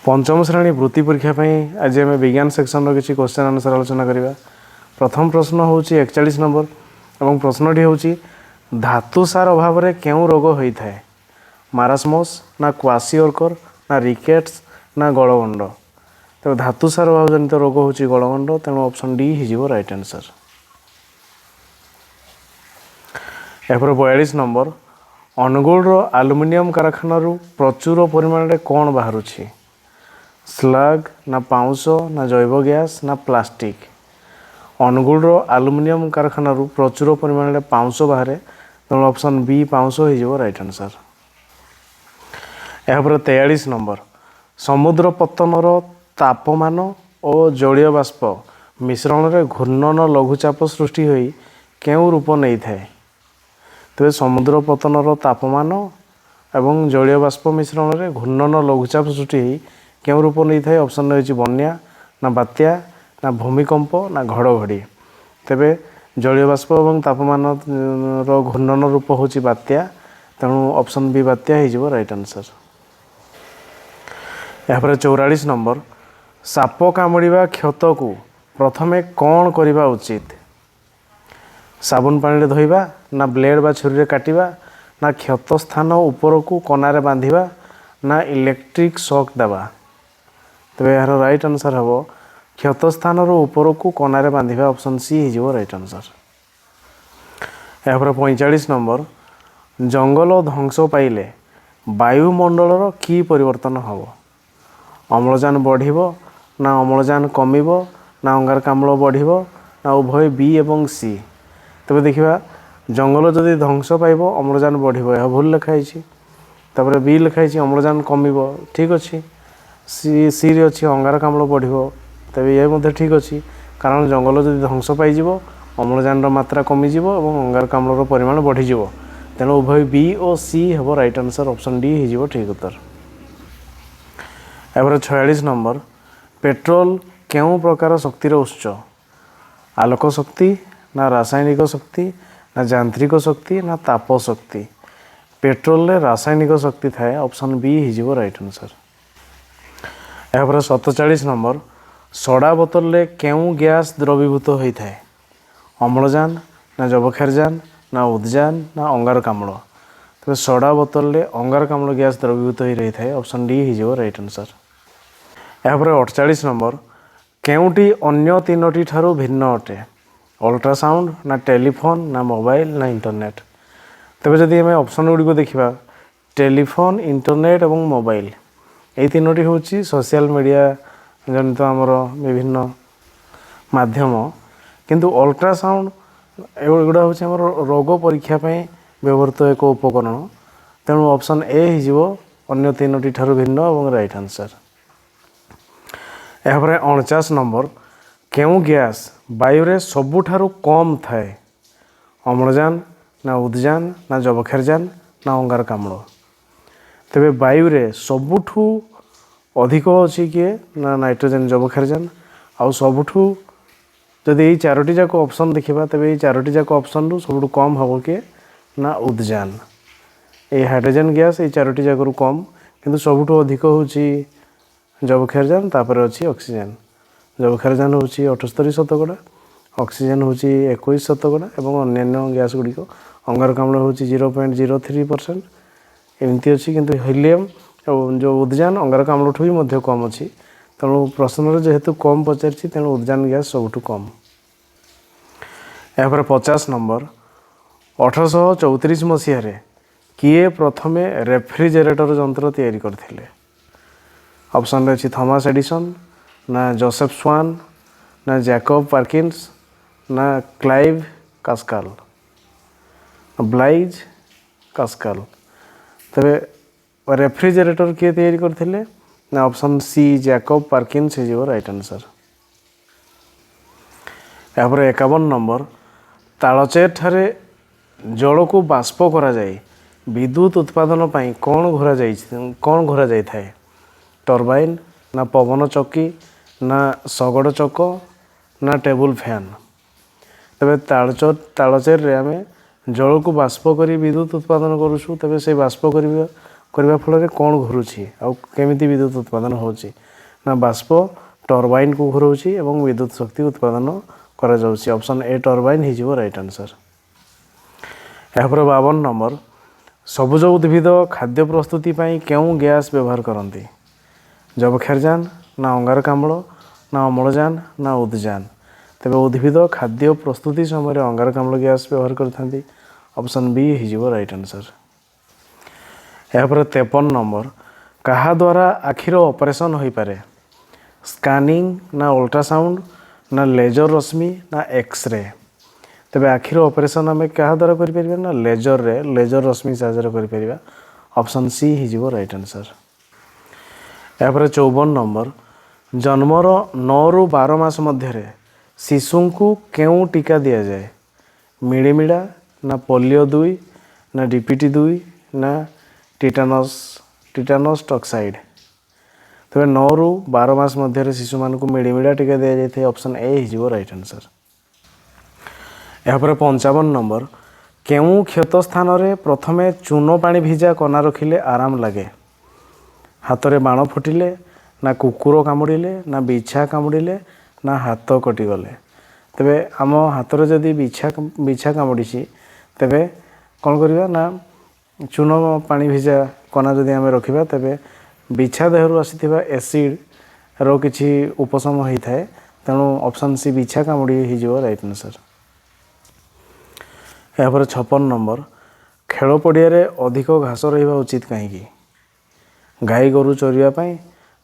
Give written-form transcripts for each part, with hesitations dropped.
पंचम श्रेणी वृत्ति परीक्षा आज आम विज्ञान सेक्शन किसी क्वेश्चन आंसर आलोचना करवा। प्रथम प्रश्न हूँ 41 नंबर और प्रश्नटी हूँ धातु सार अभाव में क्यों रोग होता है? मारास्मस ना क्वासिओर्कर ना रिकेट्स ना गलगंड। तो धातु सार अभाव जनित रोग हूँ गलगंड, तेणु ऑप्शन डी हो राइट आंसर। या 42 नंबर अनुगुल आलुमिनियम कारखाना प्रचुर परिमाण में कौन बाहर स्लग ना पाउंस ना जैव गैस ना प्लास्टिक। अनुगुल आलुमिनियम कारखाना प्रचुर परिमाण में पाउंस बाहर, तेणु ऑप्शन बी पाउंस हो राइट आंसर। या 43 नंबर समुद्र पतनर तापमान और जलीय बाष्प मिश्रण में घूर्णन लघुचाप सृष्टि होई केउं रूप नहीं थाए? तेज समुद्र पतनर तापमान एवं जलीय बाष्प मिश्रण में घूर्णन लघुचाप सृष्टि होई केउं रूप नहीं थाए? ऑप्शन रही बन्या ना बात्या ना भूमिकंप ना घड़घड़ी। तेबे जलीय बाष्प और तापमान घूर्णन रूप हूँ बात्या, तेणु ऑप्शन बी बात्या हो राइट आंसर। या 44 नंबर साप कामुड़ा क्षत को प्रथमे कौन करवा उचित? साबुन पानी धोइबा ना ब्लेड बा छुरी काटिबा ना क्षत स्थान ऊपर को कनारे बांधिबा ना इलेक्ट्रिक शॉक देवा। तेरे यार राइट आंसर हम क्षत स्थान ऊपर को कनारे बांधिबा, ऑप्शन सी हो राइट आंसर। या 45 नंबर जंगल ध्वंस पाइले वायुमंडल की परिवर्तन हम? अम्लजान बढ़िबो ना अम्लजान कमिबो ना अंगारकाम्ल बढ़िबो ना उभय बी एवं सी। तेज देखा जंगल जदि ध्वंस पाइब अम्लजान बढ़िबो, यह भूल लिखाई। तापर बी लिखाई अम्लजान कमिबो, ठीक अच्छे। सी रे अच्छी अंगारकाम्ल बढ़िबो, तेज ये ठीक अच्छे, कारण जंगल जदि ध्वंस पाइब अम्लजान मात्रा कमिज और अंगारकाम्ल परिमाण बढ़ीज, तेणु उभय बी और सी हम राइट आंसर, ऑप्शन डी हो ठीक उत्तर। या 46 नंबर पेट्रोल केउं प्रकार शक्तिर उत्स? आलोक शक्ति ना रासायनिक शक्ति ना यांत्रिक शक्ति ना ताप शक्ति। पेट्रोल रे रासायनिक शक्ति थाए, ऑप्शन बी हो राइट आंसर। या 47 नंबर सोडा बोतल रे केउं गैस द्रवीभूत होता है? अम्लजान ना जबक्षारजान ना उद्जान ना अंगारकाम्ल। तो सोडा बोतल रे अंगारकाम्ल गैस द्रवीभूत हो रही है, ऑप्शन डी हो राइट आंसर। या 48 नंबर केउंटी अन्य तीनोटी ठारू भिन्न अटे? अल्ट्रासाउंड ना टेलीफोन ना मोबाइल ना इंटरनेट। तेज जदि आम ऑप्शन गुड़िक देखा टेलीफोन इंटरनेट और मोबाइल ये तीनोटी हूँ सोशल मीडिया जनित आमर विभिन्न माध्यम, किंतु अल्ट्रासाउंड एगुड़ा हूँ आम रोग परीक्षा व्यवहृत एक उपकरण, तेणु ऑप्शन ए हो अन्य तीनोटी ठारू भिन्न और राइट आंसर। या 49 नंबर केउं गैस वायु सबुठारु कम थाए? अम्लजान ना उद्जान ना जबक्षारजान ना अंगारकाम्ल। तेबे वायु रे सबुठू अधिक अच्छी किए ना नाइट्रोजन जबक्षारजान, आउ सबुठू जदि ये चारोटी जाक ऑप्शन देखा तेरे ये चारोटी जाक ऑप्शन रु सब कम हम किए ना उद्जान। ये हाइड्रोजन गैस ये चारोटी जाक कम, किंतु सबुठू अधिक हूँ जबक्षारजान, तापर अच्छी ऑक्सीजन। जबक्षारजान हूँ 78%, ऑक्सीजन हूँ 21% और अन्य गैस गुड़िक अंगारकाम्ल हूँ 0.03%। एमती अच्छी, किंतु हीलियम जो उद्जान अंगारकाम्ल ठू भी कम अच्छी, तेणु प्रश्न जेहेतु कम पचारि तेणु उद्जान गैस सबुठू कम। या 50 नंबर 1834 मसीह किए प्रथमे रेफ्रिजरेटर जंत्र तैयारी करथिले? ऑप्शन रही थॉमस एडिसन ना जोसेफ स्वान ना जैकब पार्किन्स ना क्लाइव कास्काल ब्लाइज कास्काल। तेरे रेफ्रिजरेटर किए तैयारी करते ना ऑप्शन सी जैकब पार्किन्स हो राइट आंसर। या 51 नंबर तालचेर ठारे जल को बाष्प करा जाए विद्युत उत्पादन पाई कौन घोरा जाए थाए? टर्बाइन ना पवन चक्की ना शगड़ चक ना टेबुल फैन। तेरे तालचेर आम जल को बाष्प कर विद्युत उत्पादन करुँ, तेज से बाष्प कर କରିବା ଫଳରେ କ'ଣ ଘୁରୁଛି ଆଉ କେମିତି ବିଦ୍ୟୁତ ଉତ୍ପାଦନ ହେଉଛି ନା ବାଷ୍ପ ଟର୍ବାଇନ୍କୁ ଘୁରଉଛି ଏବଂ ବିଦ୍ୟୁତ ଶକ୍ତି ଉତ୍ପାଦନ କରାଯାଉଛି। ଅପସନ୍ ଏ ଟର୍ବାଇନ୍ ହେଇଯିବ ରାଇଟ୍ ଆନ୍ସର୍। ଏହାପରେ 52 ନମ୍ବର, ସବୁଜ ଉଦ୍ଭିଦ ଖାଦ୍ୟ ପ୍ରସ୍ତୁତି ପାଇଁ କେଉଁ ଗ୍ୟାସ୍ ବ୍ୟବହାର କରନ୍ତି? ଯବକ୍ଷାରଜାନ ନା ଅଙ୍ଗାରକାମ୍ଳ ନା ଅମ୍ଳଜାନ ନା ଉଦ୍ଜାନ? ତେବେ ଉଦ୍ଭିଦ ଖାଦ୍ୟ ପ୍ରସ୍ତୁତି ସମୟରେ ଅଙ୍ଗାରକାମ୍ଳ ଗ୍ୟାସ୍ ବ୍ୟବହାର କରିଥାନ୍ତି। ଅପସନ୍ ବି ହେଇଯିବ ରାଇଟ୍ ଆନ୍ସର୍। ଏହାପରେ 53 ନମ୍ବର, କାହା ଦ୍ୱାରା ଆଖିର ଅପରେସନ୍ ହୋଇପାରେ? ସ୍କାନିଂ ନା ଅଲ୍ଟ୍ରାସାଉଣ୍ଡ ନା ଲେଜର ରଶ୍ମି ନା ଏକ୍ସରେ? ତେବେ ଆଖିର ଅପରେସନ୍ ଆମେ କାହା ଦ୍ୱାରା କରିପାରିବା ନା ଲେଜର ରଶ୍ମି ସାହାଯ୍ୟରେ କରିପାରିବା। ଅପସନ୍ ସି ହେଇଯିବ ରାଇଟ୍ ଆନ୍ସର୍। ଏହାପରେ 54 ନମ୍ବର, ଜନ୍ମର 9ରୁ 12 ମାସ ମଧ୍ୟରେ ଶିଶୁଙ୍କୁ କେଉଁ ଟୀକା ଦିଆଯାଏ? ମିଳିମିଳା ନା ପୋଲିଓ 2 ନା ଡିପିଟି 2 ନା ଟିଟାନସ୍ ଟକ୍ସାଇଡ୍? ତେବେ 9ରୁ 12 ମାସ ମଧ୍ୟରେ ଶିଶୁମାନଙ୍କୁ ମିଳିମିଳା ଟୀକା ଦିଆଯାଇଥାଏ। ଅପସନ୍ ଏ ହେଇଯିବ ରାଇଟ୍ ଆନ୍ସର୍। ଏହାପରେ 55 ନମ୍ବର, କେଉଁ କ୍ଷତ ସ୍ଥାନରେ ପ୍ରଥମେ ଚୂନ ପାଣି ଭିଜା କନା ରଖିଲେ ଆରାମ ଲାଗେ? ହାତରେ ବାଣ ଫୁଟିଲେ ନା କୁକୁର କାମୁଡ଼ିଲେ ନା ବିଛା କାମୁଡ଼ିଲେ ନା ହାତ କଟିଗଲେ? ତେବେ ଆମ ହାତରେ ଯଦି ବିଛା କାମୁଡ଼ିଛି ତେବେ କ'ଣ କରିବା ନା ଚୂନ ପାଣି ଭିଜା କନା ଯଦି ଆମେ ରଖିବା ତେବେ ବିଛା ଦେହରୁ ଆସିଥିବା ଏସିଡ଼ର କିଛି ଉପଶମ ହୋଇଥାଏ। ତେଣୁ ଅପସନ୍ ସି ବିଛା କାମୁଡ଼ି ହେଇଯିବ ରାଇଟ୍ ଆନ୍ସର୍। ଏହାପରେ 56 ନମ୍ବର, ଖେଳ ପଡ଼ିଆରେ ଅଧିକ ଘାସ ରହିବା ଉଚିତ କାହିଁକି? ଗାଈ ଗୋରୁ ଚରିବା ପାଇଁ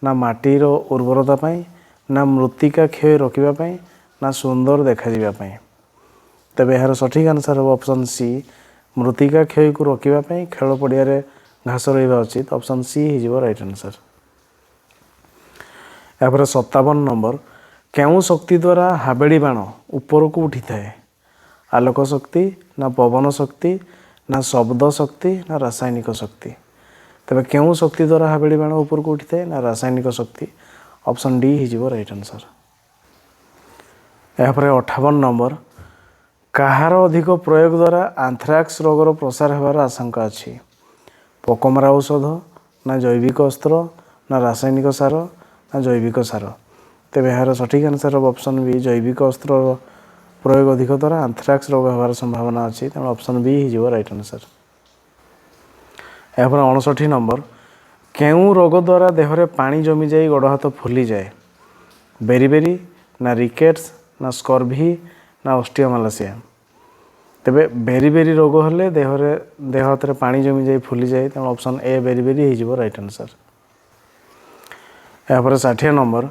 ନା ମାଟିର ଉର୍ବରତା ପାଇଁ ନା ମୃତ୍ତିକା କ୍ଷୟ ରୋକିବା ପାଇଁ ନା ସୁନ୍ଦର ଦେଖାଯିବା ପାଇଁ? ତେବେ ଏହାର ସଠିକ୍ ଆନ୍ସର୍ ହେବ ଅପସନ୍ ସି, ମୃତ୍ତିକା କ୍ଷୟକୁ ରୋକିବା ପାଇଁ ଖେଳ ପଡ଼ିଆରେ ଘାସ ରହିବା ଉଚିତ। ଅପସନ୍ ସି ହେଇଯିବ ରାଇଟ୍ ଆନ୍ସର୍। ଏହାପରେ 57 ନମ୍ବର, କେଉଁ ଶକ୍ତି ଦ୍ୱାରା ହାବେଳି ବାଣ ଉପରକୁ ଉଠିଥାଏ? ଆଲୋକ ଶକ୍ତି ନା ପବନ ଶକ୍ତି ନା ଶବ୍ଦ ଶକ୍ତି ନା ରାସାୟନିକ ଶକ୍ତି? ତେବେ କେଉଁ ଶକ୍ତି ଦ୍ୱାରା ହାବେଳି ବାଣ ଉପରକୁ ଉଠିଥାଏ ନା ରାସାୟନିକ ଶକ୍ତି? ଅପସନ୍ ଡି ହେଇଯିବ ରାଇଟ୍ ଆନ୍ସର୍। ଏହାପରେ 58 ନମ୍ବର, କାହାର ଅଧିକ ପ୍ରୟୋଗ ଦ୍ୱାରା ଆନ୍ଥ୍ରାକ୍ସ ରୋଗର ପ୍ରସାର ହେବାର ଆଶଙ୍କା ଅଛି? ପୋକମରା ଔଷଧ ନା ଜୈବିକ ଅସ୍ତ୍ର ନା ରାସାୟନିକ ସାର ନା ଜୈବିକ ସାର? ତେବେ ଏହାର ସଠିକ୍ ଆନ୍ସର୍ ହେବ ଅପସନ୍ ବି, ଜୈବିକ ଅସ୍ତ୍ରର ପ୍ରୟୋଗ ଅଧିକ ଦ୍ୱାରା ଆନ୍ଥ୍ରାକ୍ସ ରୋଗ ହେବାର ସମ୍ଭାବନା ଅଛି। ତେଣୁ ଅପସନ୍ ବି ହେଇଯିବ ରାଇଟ୍ ଆନ୍ସର୍। ଏହାପରେ 59 ନମ୍ବର, କେଉଁ ରୋଗ ଦ୍ୱାରା ଦେହରେ ପାଣି ଜମିଯାଇ ଗୋଡ଼ ହାତ ଫୁଲିଯାଏ? ବେରିବେରି ନା ରିକେଟ୍ସ ନା ସ୍କର୍ଭି ନା ଅଷ୍ଟିଓମାଲାସିଆ? ତେବେ ବେରିବେରି ରୋଗ ହେଲେ ଦେହ ହାତରେ ପାଣି ଜମିଯାଇ ଫୁଲିଯାଏ। ତେଣୁ ଅପସନ୍ ଏ ବେରିବେରି ହେଇଯିବ ରାଇଟ୍ ଆନ୍ସର୍। ଏହାପରେ 60 ନମ୍ବର,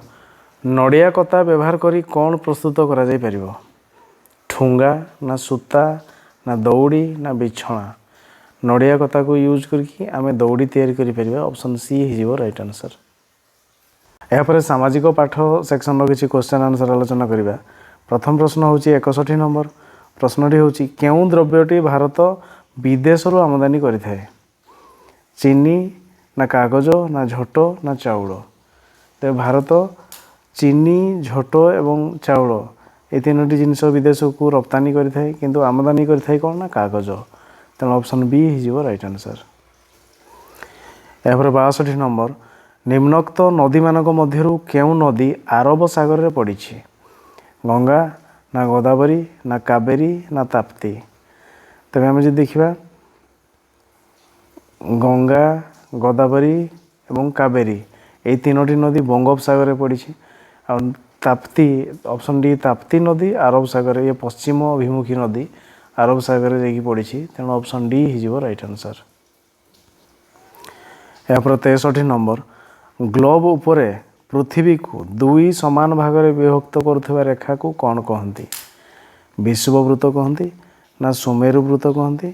ନଡ଼ିଆ କତା ବ୍ୟବହାର କରି କ'ଣ ପ୍ରସ୍ତୁତ କରାଯାଇପାରିବ? ଠୁଙ୍ଗା ନା ସୂତା ନା ଦଉଡ଼ି ନା ବିଛଣା? ନଡ଼ିଆ କତାକୁ ୟୁଜ୍ କରିକି ଆମେ ଦଉଡ଼ି ତିଆରି କରିପାରିବା। ଅପସନ୍ ସି ହେଇଯିବ ରାଇଟ୍ ଆନ୍ସର୍। ଏହାପରେ ସାମାଜିକ ପାଠ ସେକ୍ସନର କିଛି କ୍ୱେଶ୍ଚନ୍ ଆନ୍ସର୍ ଆଲୋଚନା କରିବା। ପ୍ରଥମ ପ୍ରଶ୍ନ ହେଉଛି 61 ନମ୍ବର। ପ୍ରଶ୍ନଟି ହେଉଛି, କେଉଁ ଦ୍ରବ୍ୟଟି ଭାରତ ବିଦେଶରୁ ଆମଦାନୀ କରିଥାଏ? ଚିନି ନା କାଗଜ ନା ଝୋଟ ନା ଚାଉଳ? ତେବେ ଭାରତ ଚିନି, ଝୋଟ ଏବଂ ଚାଉଳ ଏ ତିନୋଟି ଜିନିଷ ବିଦେଶକୁ ରପ୍ତାନି କରିଥାଏ, କିନ୍ତୁ ଆମଦାନୀ କରିଥାଏ କ'ଣ ନା କାଗଜ। ତେଣୁ ଅପସନ୍ ବି ହେଇଯିବ ରାଇଟ୍ ଆନ୍ସର୍। ଏହାପରେ 62 ନମ୍ବର, ନିମ୍ନୋକ୍ତ ନଦୀମାନଙ୍କ ମଧ୍ୟରୁ କେଉଁ ନଦୀ ଆରବ ସାଗରରେ ପଡ଼ିଛି? ଗଙ୍ଗା ନା ଗୋଦାବରୀ ନା କାବେରୀ ନା ତାପ୍ତି? ତେବେ ଆମେ ଯଦି ଦେଖିବା ଗଙ୍ଗା, ଗୋଦାବରୀ ଏବଂ କାବେରୀ ଏହି ତିନୋଟି ନଦୀ ବଙ୍ଗୋପସାଗରରେ ପଡ଼ିଛି। ଆଉ ତାପ୍ତି, ଅପସନ୍ ଡି ତାପ୍ତି ନଦୀ ଆରବ ସାଗରରେ, ଇଏ ପଶ୍ଚିମ ଅଭିମୁଖୀ ନଦୀ ଆରବ ସାଗରରେ ଯାଇକି ପଡ଼ିଛି। ତେଣୁ ଅପସନ୍ ଡି ହେଇଯିବ ରାଇଟ୍ ଆନ୍ସର୍। ଏହାପରେ 63 ନମ୍ବର, ଗ୍ଲୋବ୍ ଉପରେ ପୃଥିବୀକୁ 2 ସମାନ ଭାଗରେ ବିଭକ୍ତ କରୁଥିବା ରେଖାକୁ କ'ଣ କହନ୍ତି? ବିଷୁବବୃତ୍ତ କହନ୍ତି ନା ସୁମେରୁ ବୃତ୍ତ କହନ୍ତି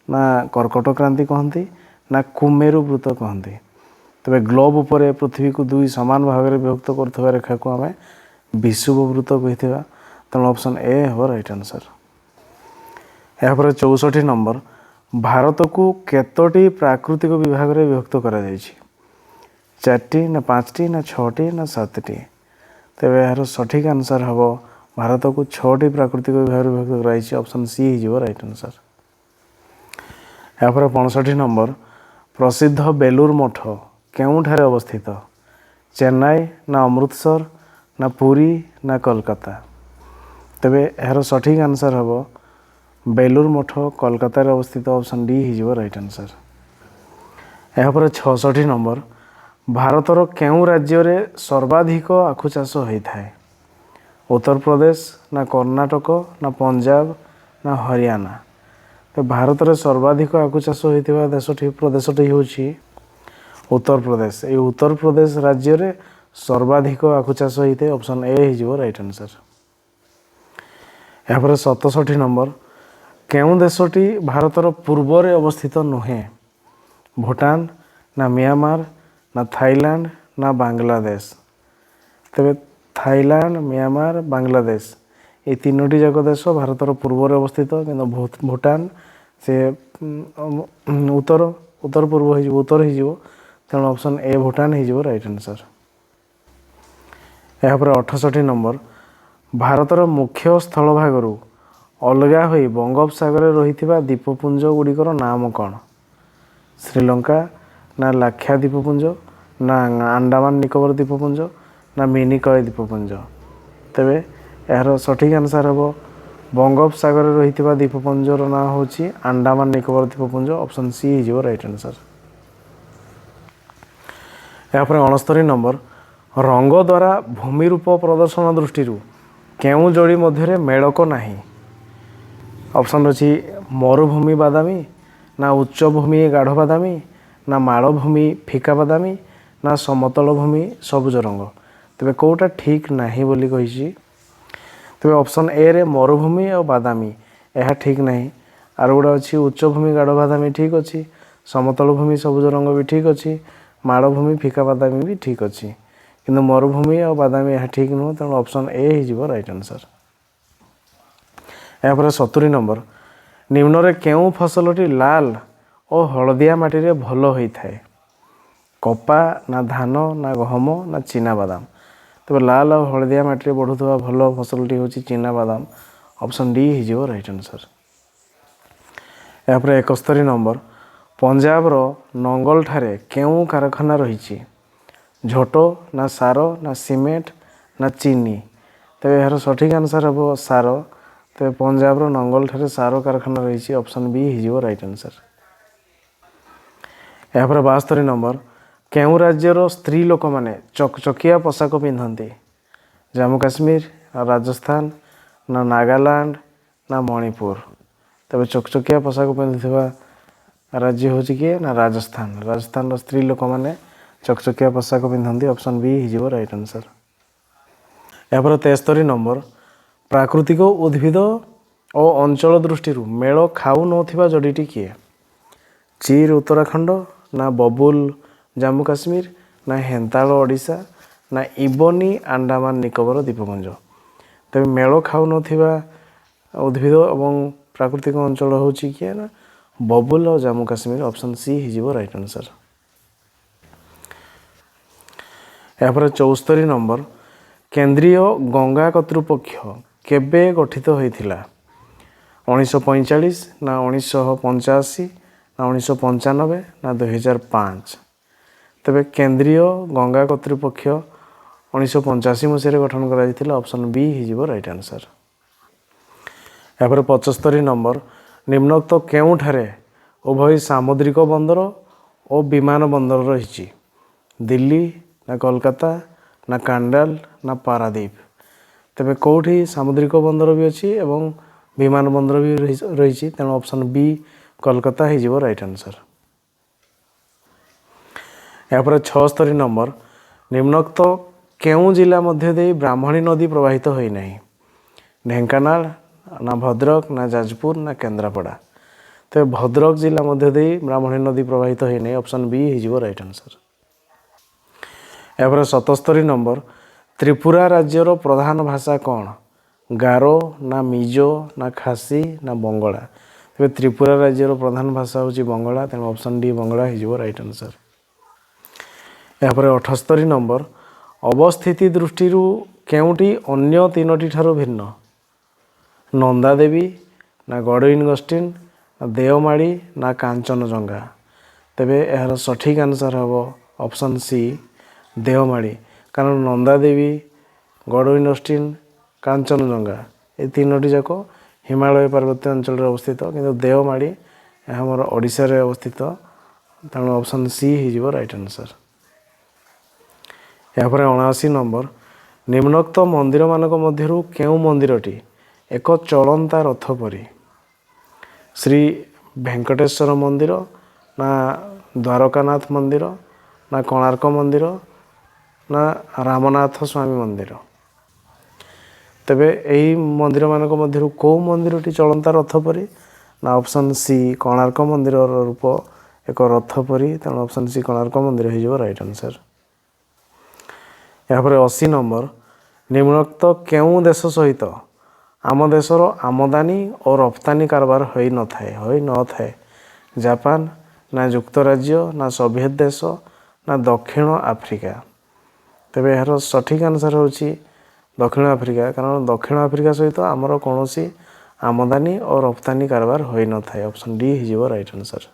ନା କର୍କଟ କ୍ରାନ୍ତି କହନ୍ତି ନା କୁମେରୁ ବୃତ୍ତ କହନ୍ତି? ତେବେ ଗ୍ଲୋବ୍ ଉପରେ ପୃଥିବୀକୁ 2 ସମାନ ଭାଗରେ ବିଭକ୍ତ କରୁଥିବା ରେଖାକୁ ଆମେ ବିଷୁବବୃତ୍ତ କହିଥିବା। ତେଣୁ ଅପସନ୍ ଏ ହେବ ରାଇଟ୍ ଆନ୍ସର୍। ଏହାପରେ 64 ନମ୍ବର, ଭାରତକୁ କେତୋଟି ପ୍ରାକୃତିକ ବିଭାଗରେ ବିଭକ୍ତ କରାଯାଇଛି? 4ଟି ନା 5ଟି ନା 6ଟି ନା 7ଟି? ତେବେ ଏହାର ସଠିକ୍ ଆନ୍ସର୍ ହେବ ଭାରତକୁ 6ଟି ପ୍ରାକୃତିକ ବିଭାଗରେ ବିଭକ୍ତ କରାଯାଇଛି। ଅପସନ୍ ସି ହେଇଯିବ ରାଇଟ୍ ଆନ୍ସର୍। ଏହାପରେ 65 ନମ୍ବର, प्रसिद्ध बेलूर मठ केउठारे अवस्थित? चेन्नई ना अमृतसर ना पुरी ना कोलकाता? तेबे यार सठिक आंसर हम बेलूर मठ कोलकाता अवस्थित ऑप्शन डी हो राइट आंसर। यहाँ 66 नंबर भारतर केउं राज्य रे सर्वाधिक आखु चाष होता है? उत्तर प्रदेश ना कर्णाटक ना पंजाब ना हरियाणा? तो भारत में सर्वाधिक आखु चाष होता प्रदेशटी हूँ उत्तर प्रदेश। ये उत्तर प्रदेश राज्य रे सर्वाधिक आखु चाष होता है ऑप्शन ए हो राइट आंसर। यहाँ 67 नंबर केउं देशटी भारतर पूर्व रे अवस्थित नुहे? भूटान ना म्यांमार ना थाईलैंड ना बांग्लादेश? तेरे थाईलैंड म्यांमार बांग्लादेश ये तीनोटी जाक देश भारतर पूर्व रे अवस्थित कि भूटान से उत्तर उत्तर पूर्व हो उत्तर हो तेणु ऑप्शन ए भूटान हो राइट आंसर। यहाँ 68 नंबर भारतर मुख्य स्थल भाग अलगा हो बंगोपसागर रही द्वीपपुंज गुड़िकर नाम कौन? श्रीलंका ना लाक्षा द्वीपपुंज ना अंडमान निकोबर द्वीपपुंज ना मिनिकय द्वीपपुंज? तेबे यार सठिक आंसर हम बंगोपसागर रही द्वीपपुंजर ना हूँ अंडमान निकोबर द्वीपपुंज ऑप्शन सी हो राइट आंसर। यहाँ 69 नंबर रंग द्वारा भूमि रूप प्रदर्शन दृष्टि केउं जोड़ी मध्य मेलक नाही? ऑप्शन अच्छी मरुभूमि बादामी ना उच्चभूमि गाढ़ बादामी ना मालभूमि फिका बादामी ना समतल भूमि सबुज रंग? तेरे कौटा ठीक नहीं बोली कही? तेरे ऑप्शन ए रे मरुभूमि और बादामी यह ठीक नहीं। आर गोटे अच्छी उच्चभूमि गाढ़ बादामी ठीक अच्छी, समतल भूमि सबुज रंग भी ठीक अच्छी, मालभूमि फिका बादामी भी ठीक अच्छी, किंतु मरुभूमि और बादामी यह ठीक नुह तेणु ऑप्शन ए हो राइट आंसर। यहाँ 70 नंबर निम्न केउं फसलटी लाल और हलदिया माटी रे भल होता है? कपा ना धान ना गहम ना चीना बादाम? तेज लाल और हलदिया माटी रे बढ़ुवा भल फसलटी हूँ चीना बादाम ऑप्शन डी हो राइट आंसर। यहाँ 71 नंबर पंजाब रो नंगल ठारे केउं कारखाना रही? झोटो ना सार ना सीमेंट ना चीनी? तेज यार सठिक आंसर हम सार। तेज पंजाब रो नंगल ठारे सार कारखाना रही ऑप्शन बी हो राइट आंसर। यहाँ 72 नंबर केउं राज्यर स्त्री लोक मैंने चकचकिया पोशाक पिंधती? जम्मू काश्मीर ना राजस्थान ना नागालैंड ना मणिपुर? तेज चकचकिया पोशाक पिंधुवा राज्य हूँ किए ना राजस्थान। राजस्थान स्त्री लोक मैंने चकचकिया पोशाक पिंधती ऑप्शन बी हो राइट आंसर। यहाँ 73 नंबर प्राकृतिक उद्भिद और अंचल दृष्टि मेल खाऊ नथिबा जड़ीटी किए? चीर उत्तराखंड ना बबुल जम्मू काश्मीर ना हेन्ताल ओडिशा ना इबनी अंडमान निकोबर द्वीपपुंज? तेज मेल खाऊ नथिबा उद्भिद और प्राकृतिक अंचल हूँ किए ना बबुल और जम्मू काश्मीर ऑप्शन सी हो राइट आंसर। यहाँ 74 नंबर केंद्रीय गंगा कर्तृपक्ष केबे गठित होइथिला? 1945 ना 1985 ना 1995 ना 2005? तेबे केंद्रीय गंगा कर्तृपक्ष 1985 मसीह गठन कर ऑप्शन बी हो राइट आंसर। यहाँ 75 नंबर निम्नोक्त केउठारे उभय सामुद्रिक बंदर और विमान बंदर रही? दिल्ली ना कोलकाता ना कांडाल ना पारादीप? तेबे कौटी सामुद्रिक बंदर भी अच्छी एवं विमान बंदर भी रही तेणु ऑप्शन बी कोलकाता हो राइट आंसर। यहाँ 76 नंबर निम्नोक्त केउं जिला मध्य दे ब्राह्मणी नदी प्रवाहित होना? ढेंकानाल ना भद्रक ना जाजपुर ना केन्द्रापड़ा? तो भद्रक जिला मध्य दे ब्राह्मणी नदी प्रवाहित होना ऑप्शन बी हो राइट आंसर। यहाँ 77 नंबर त्रिपुरा राज्यर प्रधान भाषा कौन? गारो ना मिजो ना खासी ना बंगला? तेज त्रिपुरा राज्यर प्रधान भाषा हूँ बंगला तेणु ऑप्शन डी बंगला हो राइट आंसर। यहाँ 78 नंबर अवस्थिति दृष्टि केउटी अन्य तीनोटी ठारू भिन्न? नंदादेवी ना गड़इनगस्टिन ना देवमाड़ी ना कांचनजंगा? ତେବେ ଏହାର ସଠିକ୍ ଆନ୍ସର୍ ହେବ ଅପସନ୍ ସି ଦେଓମାଳି। କାରଣ ନନ୍ଦା ଦେବୀ, ଗଡ଼ଇନଷ୍ଟିନ୍, କାଞ୍ଚନଜଙ୍ଗା ଏ ତିନୋଟି ଯାକ ହିମାଳୟ ପାର୍ବତ୍ୟ ଅଞ୍ଚଳରେ ଅବସ୍ଥିତ, କିନ୍ତୁ ଦେଓମାଳି ଏହା ଆମର ଓଡ଼ିଶାରେ ଅବସ୍ଥିତ। ତେଣୁ ଅପସନ୍ ସି ହେଇଯିବ ରାଇଟ୍ ଆନ୍ସର୍। ଏହାପରେ 79 ନମ୍ବର, ନିମ୍ନୋକ୍ତ ମନ୍ଦିରମାନଙ୍କ ମଧ୍ୟରୁ କେଉଁ ମନ୍ଦିରଟି ଏକ ଚଳନ୍ତା ରଥ ପରି? ଶ୍ରୀ ଭେଙ୍କଟେଶ୍ୱର ମନ୍ଦିର, ନା ଦ୍ୱାରକାନାଥ ମନ୍ଦିର, ନା କୋଣାର୍କ ମନ୍ଦିର, ନା ରାମନାଥ ସ୍ୱାମୀ ମନ୍ଦିର? ତେବେ ଏହି ମନ୍ଦିରମାନଙ୍କ ମଧ୍ୟରୁ କେଉଁ ମନ୍ଦିରଟି ଚଳନ୍ତା ରଥ ପରି? ନା ଅପସନ୍ ସି କୋଣାର୍କ ମନ୍ଦିରର ରୂପ ଏକ ରଥ ପରି। ତେଣୁ ଅପସନ୍ ସି କୋଣାର୍କ ମନ୍ଦିର ହେଇଯିବ ରାଇଟ୍ ଆନ୍ସର୍। ଏହାପରେ 80 ନମ୍ବର, ନିମ୍ନୋକ୍ତ କେଉଁ ଦେଶ ସହିତ ଆମ ଦେଶର ଆମଦାନୀ ଓ ରପ୍ତାନି କାରବାର ହୋଇନଥାଏ? ଜାପାନ, ନା ଯୁକ୍ତରାଜ୍ୟ, ନା ସୋଭିଏତ୍ ଦେଶ, ନା ଦକ୍ଷିଣ ଆଫ୍ରିକା? ତେବେ ଏହାର ସଠିକ୍ ଆନ୍ସର୍ ହେଉଛି ଦକ୍ଷିଣ ଆଫ୍ରିକା। କାରଣ ଦକ୍ଷିଣ ଆଫ୍ରିକା ସହିତ ଆମର କୌଣସି ଆମଦାନୀ ଓ ରପ୍ତାନି କାରବାର ହୋଇନଥାଏ। ଅପସନ୍ ଡି ହେଇଯିବ ରାଇଟ୍ ଆନ୍ସର୍।